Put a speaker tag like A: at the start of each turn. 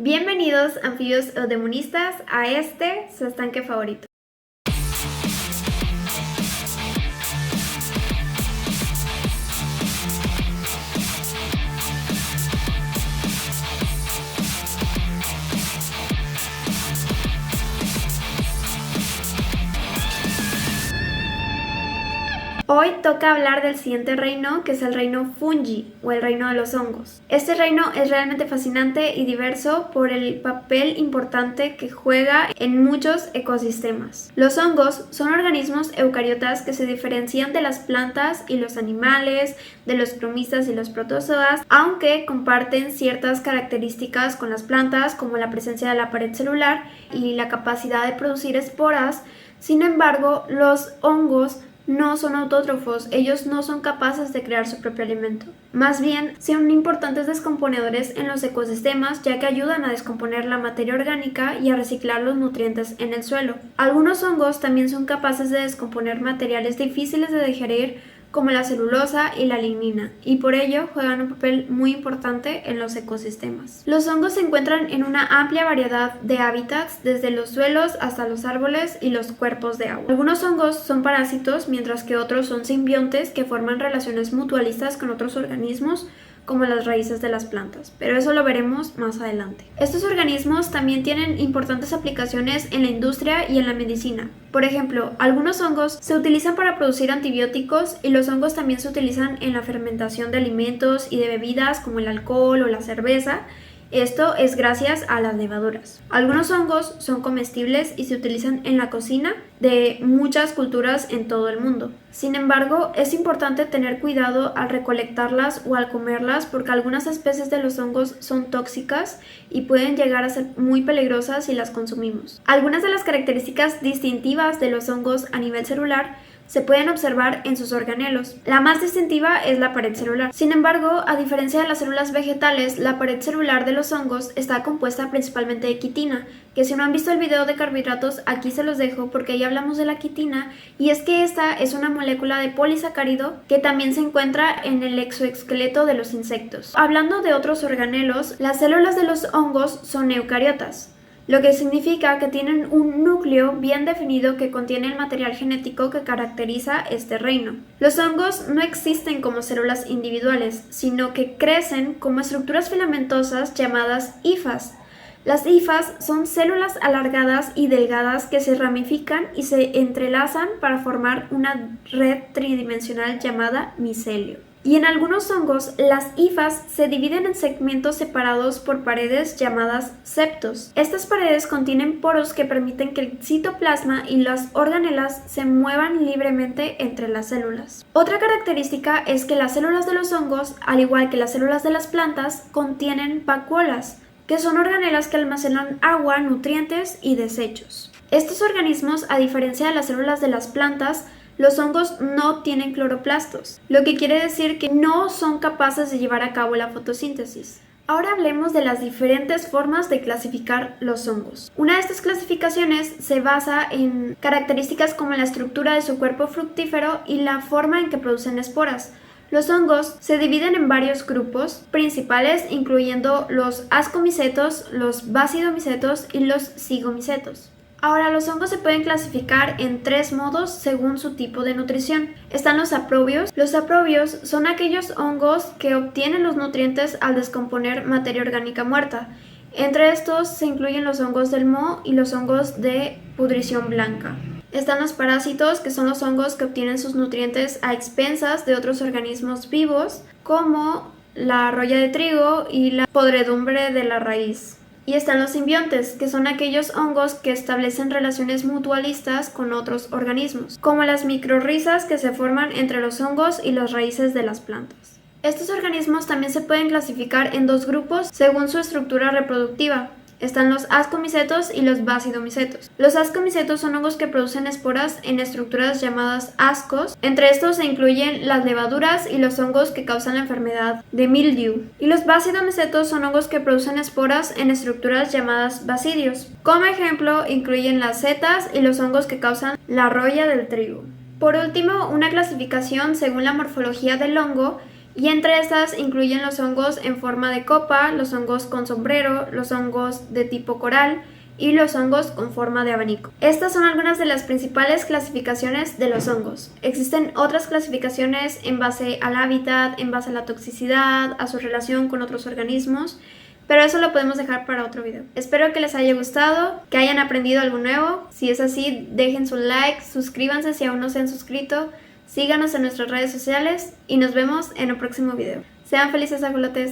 A: Bienvenidos, anfibios o demonistas, a su estanque favorito. Hoy toca hablar del siguiente reino, que es el reino Fungi, o el reino de los hongos. Este reino es realmente fascinante y diverso por el papel importante que juega en muchos ecosistemas. Los hongos son organismos eucariotas que se diferencian de las plantas y los animales, de los cromistas y los protozoas, aunque comparten ciertas características con las plantas, como la presencia de la pared celular y la capacidad de producir esporas. Sin embargo, los hongos no son autótrofos, ellos no son capaces de crear su propio alimento. Más bien, son importantes descomponedores en los ecosistemas, ya que ayudan a descomponer la materia orgánica y a reciclar los nutrientes en el suelo. Algunos hongos también son capaces de descomponer materiales difíciles de digerir, como la celulosa y la lignina, y por ello juegan un papel muy importante en los ecosistemas. Los hongos se encuentran en una amplia variedad de hábitats, desde los suelos hasta los árboles y los cuerpos de agua. Algunos hongos son parásitos, mientras que otros son simbiontes que forman relaciones mutualistas con otros organismos, como las raíces de las plantas, pero eso lo veremos más adelante. Estos organismos también tienen importantes aplicaciones en la industria y en la medicina. Por ejemplo, algunos hongos se utilizan para producir antibióticos y los hongos también se utilizan en la fermentación de alimentos y de bebidas como el alcohol o la cerveza. Esto es gracias a las levaduras. Algunos hongos son comestibles y se utilizan en la cocina de muchas culturas en todo el mundo. Sin embargo, es importante tener cuidado al recolectarlas o al comerlas porque algunas especies de los hongos son tóxicas y pueden llegar a ser muy peligrosas si las consumimos. Algunas de las características distintivas de los hongos a nivel celular se pueden observar en sus organelos. La más distintiva es la pared celular. Sin embargo, a diferencia de las células vegetales, la pared celular de los hongos está compuesta principalmente de quitina, que si no han visto el video de carbohidratos, aquí se los dejo porque ahí hablamos de la quitina, y es que esta es una molécula de polisacárido que también se encuentra en el exoesqueleto de los insectos. Hablando de otros organelos, las células de los hongos son eucariotas, lo que significa que tienen un núcleo bien definido que contiene el material genético que caracteriza este reino. Los hongos no existen como células individuales, sino que crecen como estructuras filamentosas llamadas hifas. Las hifas son células alargadas y delgadas que se ramifican y se entrelazan para formar una red tridimensional llamada micelio. Y en algunos hongos, las hifas se dividen en segmentos separados por paredes llamadas septos. Estas paredes contienen poros que permiten que el citoplasma y las organelas se muevan libremente entre las células. Otra característica es que las células de los hongos, al igual que las células de las plantas, contienen vacuolas, que son organelas que almacenan agua, nutrientes y desechos. Estos organismos, a diferencia de las células de las plantas, los hongos no tienen cloroplastos, lo que quiere decir que no son capaces de llevar a cabo la fotosíntesis. Ahora hablemos de las diferentes formas de clasificar los hongos. Una de estas clasificaciones se basa en características como la estructura de su cuerpo fructífero y la forma en que producen esporas. Los hongos se dividen en varios grupos principales, incluyendo los ascomicetos, los basidomicetos y los zigomicetos. Ahora, los hongos se pueden clasificar en tres modos según su tipo de nutrición. Están los saprobios. Los saprobios son aquellos hongos que obtienen los nutrientes al descomponer materia orgánica muerta. Entre estos se incluyen los hongos del moho y los hongos de pudrición blanca. Están los parásitos, que son los hongos que obtienen sus nutrientes a expensas de otros organismos vivos, como la roya de trigo y la podredumbre de la raíz. Y están los simbiontes, que son aquellos hongos que establecen relaciones mutualistas con otros organismos, como las microrrizas que se forman entre los hongos y las raíces de las plantas. Estos organismos también se pueden clasificar en dos grupos según su estructura reproductiva. Están los ascomicetos y los basidomicetos. Los ascomicetos son hongos que producen esporas en estructuras llamadas ascos. Entre estos se incluyen las levaduras y los hongos que causan la enfermedad de mildew. Y los basidomicetos son hongos que producen esporas en estructuras llamadas basidios. Como ejemplo, incluyen las setas y los hongos que causan la roya del trigo. Por último, una clasificación según la morfología del hongo Y entre estas incluyen los hongos en forma de copa, los hongos con sombrero, los hongos de tipo coral y los hongos con forma de abanico. Estas son algunas de las principales clasificaciones de los hongos. Existen otras clasificaciones en base al hábitat, en base a la toxicidad, a su relación con otros organismos, pero eso lo podemos dejar para otro video. Espero que les haya gustado, que hayan aprendido algo nuevo. Si es así, dejen su like, suscríbanse si aún no se han suscrito, síganos en nuestras redes sociales y nos vemos en el próximo video. Sean felices ajolotes.